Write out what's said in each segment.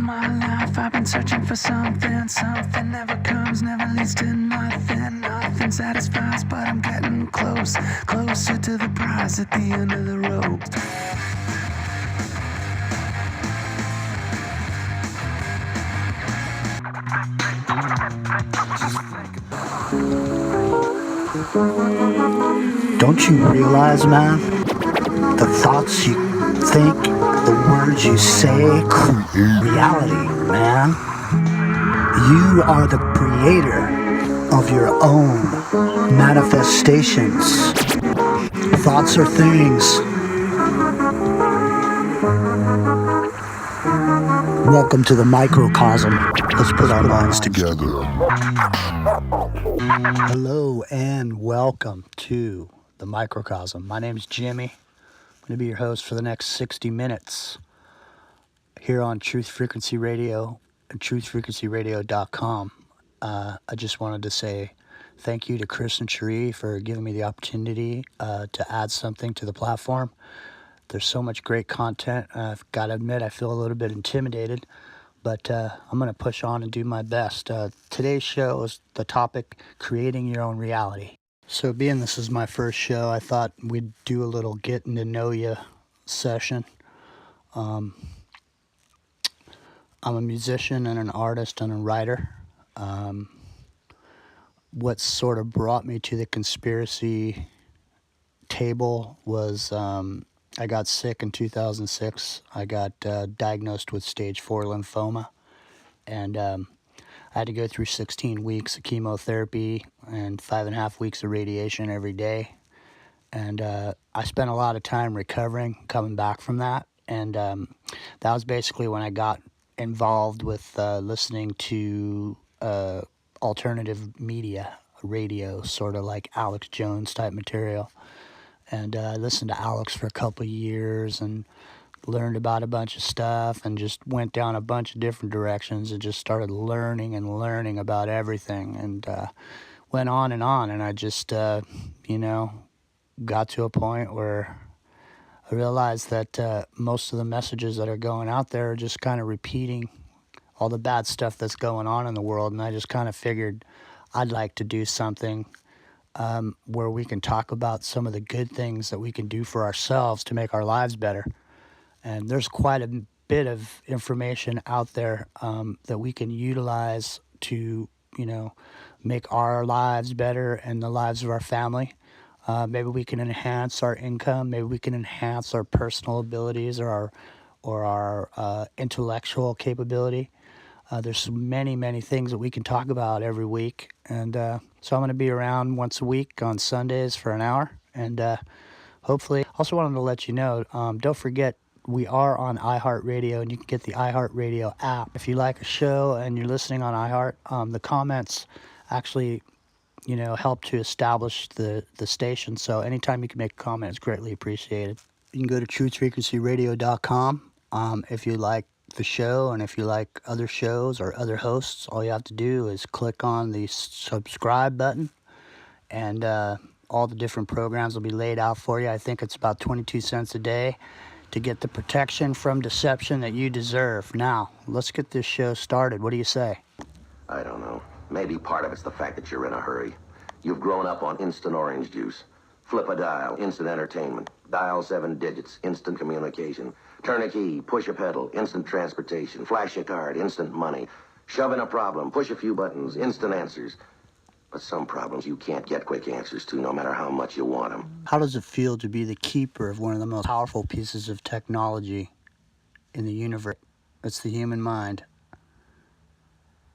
my life I've been searching for something. Something never comes, never leads to nothing. Nothing satisfies, but I'm getting close, closer to the prize at the end of the road. Don't you realize, man, the thoughts you think, the words you say, create reality, man. You are the creator of your own manifestations. Thoughts are things. Welcome to the microcosm. Let's put our minds together. Hello and welcome to the microcosm. My name's Jimmy. I'm going to be your host for the next 60 minutes here on Truth Frequency Radio and truthfrequencyradio.com. I just wanted to say thank you to Chris and Cherie for giving me the opportunity to add something to the platform. There's so much great content. I've got to admit, I feel a little bit intimidated, but I'm going to push on and do my best. Today's show is the topic, creating your own reality. So being this is my first show, I thought we'd do a little getting to know you session. I'm a musician and an artist and a writer. What sort of brought me to the conspiracy table was I got sick in 2006. I got diagnosed with stage 4 lymphoma, and I had to go through 16 weeks of chemotherapy and 5.5 weeks of radiation every day. And I spent a lot of time recovering, coming back from that. And that was basically when I got involved with listening to alternative media, radio, sort of like Alex Jones type material. And I listened to Alex for a couple of years and learned about a bunch of stuff and just went down a bunch of different directions and just started learning about everything, and went on. And I just, got to a point where I realized that most of the messages that are going out there are just kind of repeating all the bad stuff that's going on in the world. And I just kind of figured I'd like to do something where we can talk about some of the good things that we can do for ourselves to make our lives better. And there's quite a bit of information out there that we can utilize to, make our lives better and the lives of our family. Maybe we can enhance our income. Maybe we can enhance our personal abilities or our intellectual capability. There's many things that we can talk about every week. And so I'm going to be around once a week on Sundays for an hour. And hopefully, also wanted to let you know, don't forget, we are on iHeartRadio, and you can get the iHeartRadio app. If you like a show and you're listening on iHeart, the comments actually, help to establish the station. So anytime you can make a comment, it's greatly appreciated. You can go to truthfrequencyradio.com. If you like the show and if you like other shows or other hosts, all you have to do is click on the subscribe button, and all the different programs will be laid out for you. I think it's about 22 cents a day to get the protection from deception that you deserve. Now, let's get this show started. What do you say? I don't know. Maybe part of it's the fact that you're in a hurry. You've grown up on instant orange juice. Flip a dial, instant entertainment. Dial 7 digits, instant communication. Turn a key, push a pedal, instant transportation. Flash a card, instant money. Shove in a problem, push a few buttons, instant answers. But some problems you can't get quick answers to, no matter how much you want them. How does it feel to be the keeper of one of the most powerful pieces of technology in the universe? It's the human mind.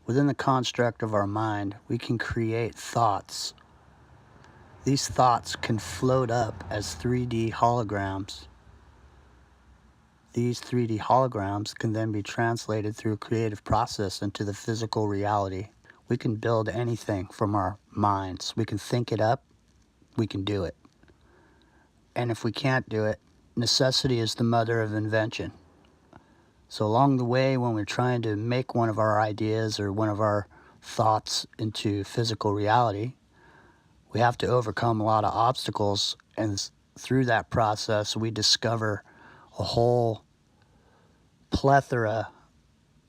Within the construct of our mind, we can create thoughts. These thoughts can float up as 3D holograms. These 3D holograms can then be translated through a creative process into the physical reality. We can build anything from our minds. We can think it up. We can do it. And if we can't do it, necessity is the mother of invention. So along the way, when we're trying to make one of our ideas or one of our thoughts into physical reality, we have to overcome a lot of obstacles. And through that process, we discover a whole plethora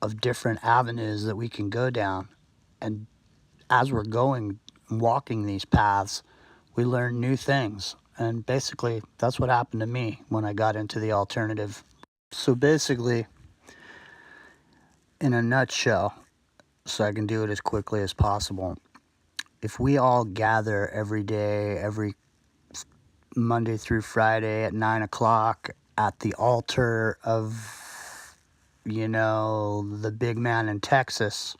of different avenues that we can go down. And as we're going and walking these paths, we learn new things. And basically, that's what happened to me when I got into the alternative. So basically, in a nutshell, so I can do it as quickly as possible, if we all gather every day, every Monday through Friday at 9 o'clock at the altar of, the big man in Texas,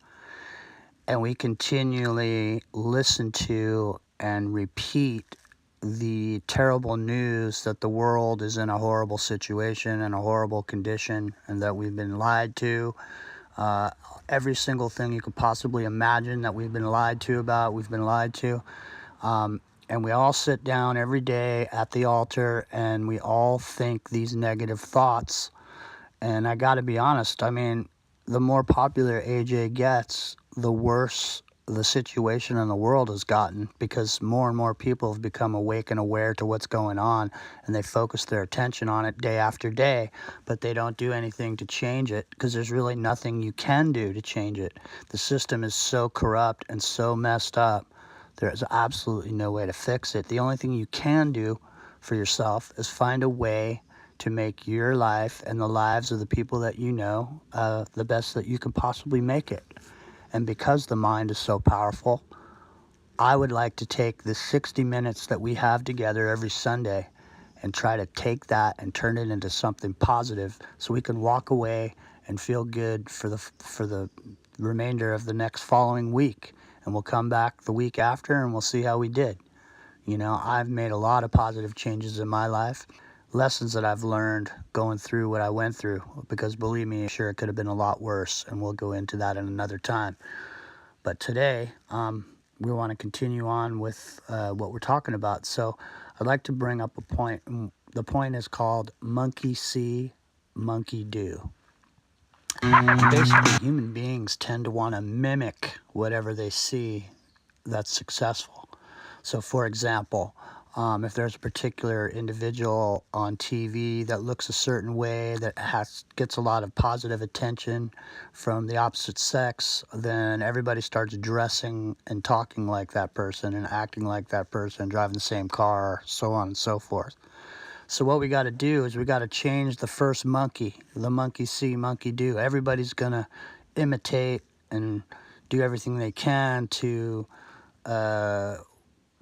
and we continually listen to and repeat the terrible news that the world is in a horrible situation and a horrible condition and that we've been lied to. Every single thing you could possibly imagine that we've been lied to about, we've been lied to. And we all sit down every day at the altar and we all think these negative thoughts. And I got to be honest, I mean, the more popular AJ gets, the worse the situation in the world has gotten, because more and more people have become awake and aware to what's going on, and they focus their attention on it day after day, but they don't do anything to change it because there's really nothing you can do to change it. The system is so corrupt and so messed up, there's absolutely no way to fix it. The only thing you can do for yourself is find a way to make your life and the lives of the people that you know the best that you can possibly make it. And because the mind is so powerful, I would like to take the 60 minutes that we have together every Sunday and try to take that and turn it into something positive so we can walk away and feel good for the remainder of the next following week. And we'll come back the week after and we'll see how we did. I've made a lot of positive changes in my life, lessons that I've learned going through what I went through, because believe me, sure, it could have been a lot worse, and we'll go into that in another time. But today, we want to continue on with what we're talking about. So I'd like to bring up a point. The point is called monkey see, monkey do. Basically, human beings tend to want to mimic whatever they see that's successful. So for example, if there's a particular individual on TV that looks a certain way, that gets a lot of positive attention from the opposite sex, then everybody starts dressing and talking like that person and acting like that person, driving the same car, so on and so forth. So what we got to do is we got to change the first monkey, the monkey see, monkey do. Everybody's going to imitate and do everything they can to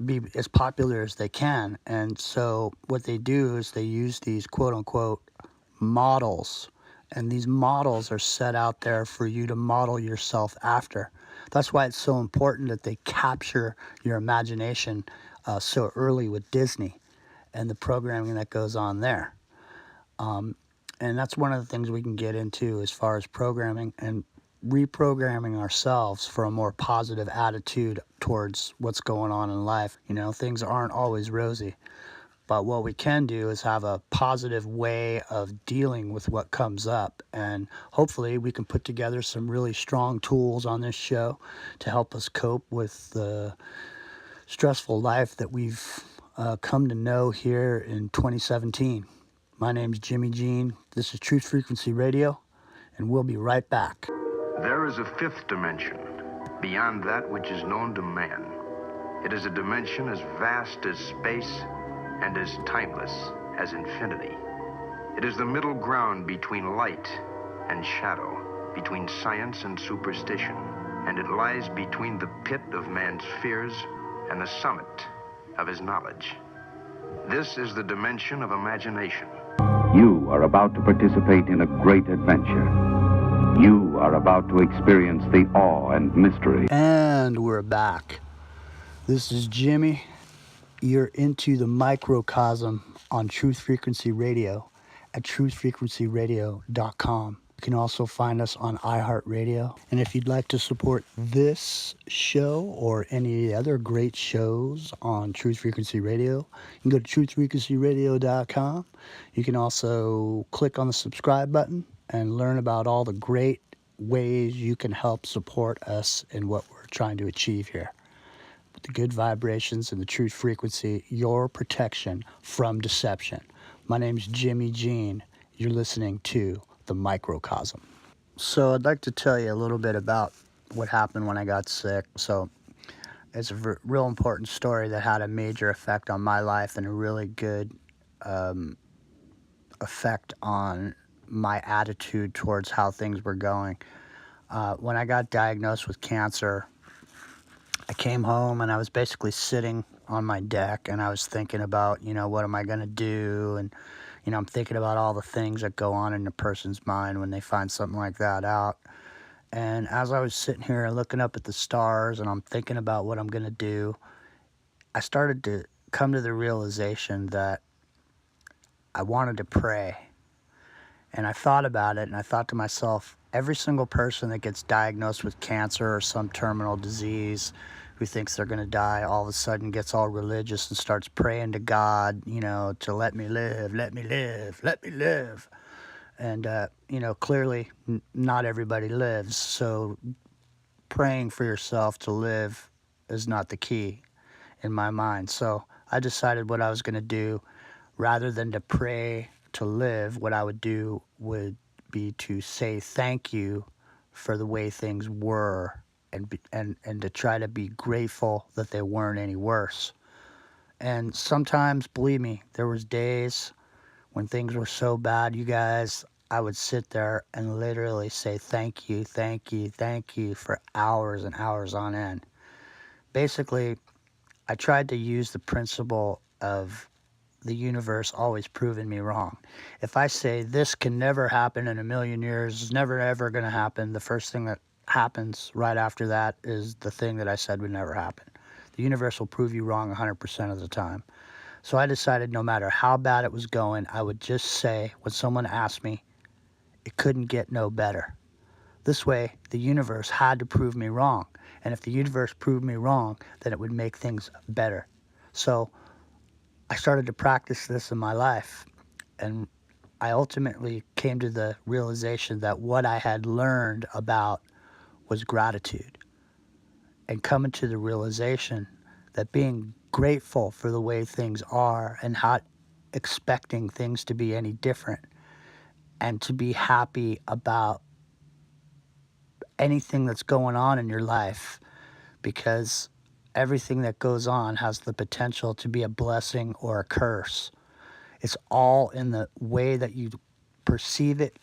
be as popular as they can. And so what they do is they use these quote-unquote models, and these models are set out there for you to model yourself after. That's why it's so important that they capture your imagination so early with Disney and the programming that goes on there. And that's one of the things we can get into as far as programming and reprogramming ourselves for a more positive attitude towards what's going on in life. Things aren't always rosy, but what we can do is have a positive way of dealing with what comes up, and hopefully we can put together some really strong tools on this show to help us cope with the stressful life that we've come to know here in 2017. My name's Jimmy Jean. This is Truth Frequency Radio, and we'll be right back. There is a fifth dimension, beyond that which is known to man. It is a dimension as vast as space and as timeless as infinity. It is the middle ground between light and shadow, between science and superstition, and it lies between the pit of man's fears and the summit of his knowledge. This is the dimension of imagination. You are about to participate in a great adventure. You are about to experience the awe and mystery. And we're back. This is Jimmy. You're into the microcosm on Truth Frequency Radio at truthfrequencyradio.com. You can also find us on iHeartRadio. And if you'd like to support this show or any other great shows on Truth Frequency Radio, you can go to truthfrequencyradio.com. You can also click on the subscribe button and learn about all the great ways you can help support us in what we're trying to achieve here. With the good vibrations and the truth frequency, your protection from deception. My name's Jimmy Jean. You're listening to the Microcosm. So I'd like to tell you a little bit about what happened when I got sick. So it's a real important story that had a major effect on my life and a really good effect on my attitude towards how things were going. When I got diagnosed with cancer, I came home and I was basically sitting on my deck and I was thinking about, what am I going to do? And, I'm thinking about all the things that go on in a person's mind when they find something like that out. And as I was sitting here looking up at the stars and I'm thinking about what I'm going to do, I started to come to the realization that I wanted to pray. And I thought about it and I thought to myself, every single person that gets diagnosed with cancer or some terminal disease who thinks they're going to die all of a sudden gets all religious and starts praying to God, to let me live, let me live, let me live. And, clearly not everybody lives. So praying for yourself to live is not the key in my mind. So I decided what I was going to do. Rather than to pray to live, what I would do would be to say thank you for the way things were and to try to be grateful that they weren't any worse. And sometimes, believe me, there was days when things were so bad, you guys, I would sit there and literally say thank you, thank you, thank you for hours and hours on end. Basically, I tried to use the principle of the universe always proving me wrong. If I say this can never happen in a million years, it's never ever going to happen, the first thing that happens right after that is the thing that I said would never happen. The universe will prove you wrong 100% of the time. So I decided no matter how bad it was going, I would just say, when someone asked me, it couldn't get no better. This way, the universe had to prove me wrong. And if the universe proved me wrong, then it would make things better. So I started to practice this in my life. And I ultimately came to the realization that what I had learned about was gratitude. And coming to the realization that being grateful for the way things are and not expecting things to be any different, and to be happy about anything that's going on in your life, because everything that goes on has the potential to be a blessing or a curse. It's all in the way that you perceive it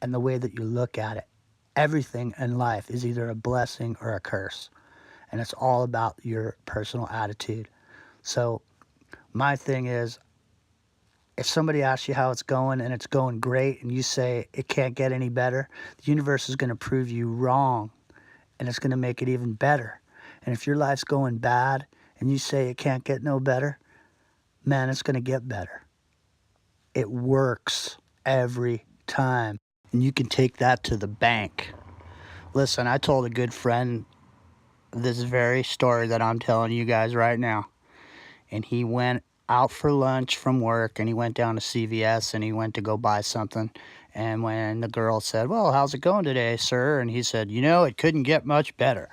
and the way that you look at it. Everything in life is either a blessing or a curse. And it's all about your personal attitude. So my thing is, if somebody asks you how it's going and it's going great and you say it can't get any better, the universe is going to prove you wrong and it's going to make it even better. And if your life's going bad and you say it can't get no better, man, it's going to get better. It works every time. And you can take that to the bank. Listen, I told a good friend this very story that I'm telling you guys right now. And he went out for lunch from work and he went down to CVS and he went to go buy something. And when the girl said, well, how's it going today, sir? And he said, it couldn't get much better.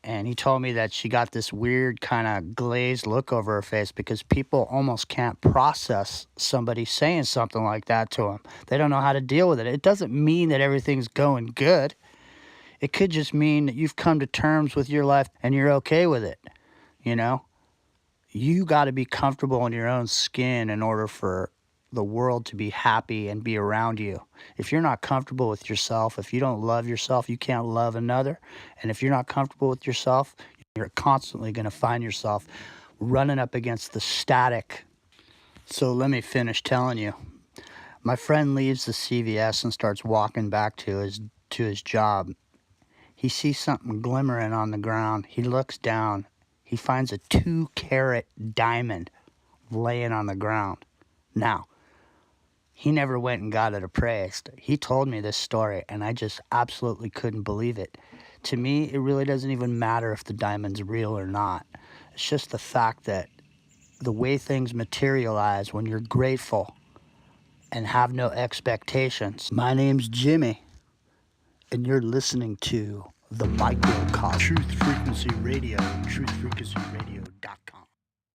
And he told me that she got this weird kind of glazed look over her face because people almost can't process somebody saying something like that to them. They don't know how to deal with it. It doesn't mean that everything's going good. It could just mean that you've come to terms with your life and you're okay with it. You got to be comfortable in your own skin in order for the world to be happy and be around you. If you're not comfortable with yourself, if you don't love yourself, you can't love another. And if you're not comfortable with yourself, you're constantly going to find yourself running up against the static. So let me finish telling you. My friend leaves the CVS and starts walking back to his job. He sees something glimmering on the ground. He looks down. He finds a 2-carat diamond laying on the ground. Now, he never went and got it appraised. He told me this story, and I just absolutely couldn't believe it. To me, it really doesn't even matter if the diamond's real or not. It's just the fact that the way things materialize when you're grateful and have no expectations. My name's Jimmy, and you're listening to the MicroCosmx. Truth Frequency Radio. Truth Frequency Radio.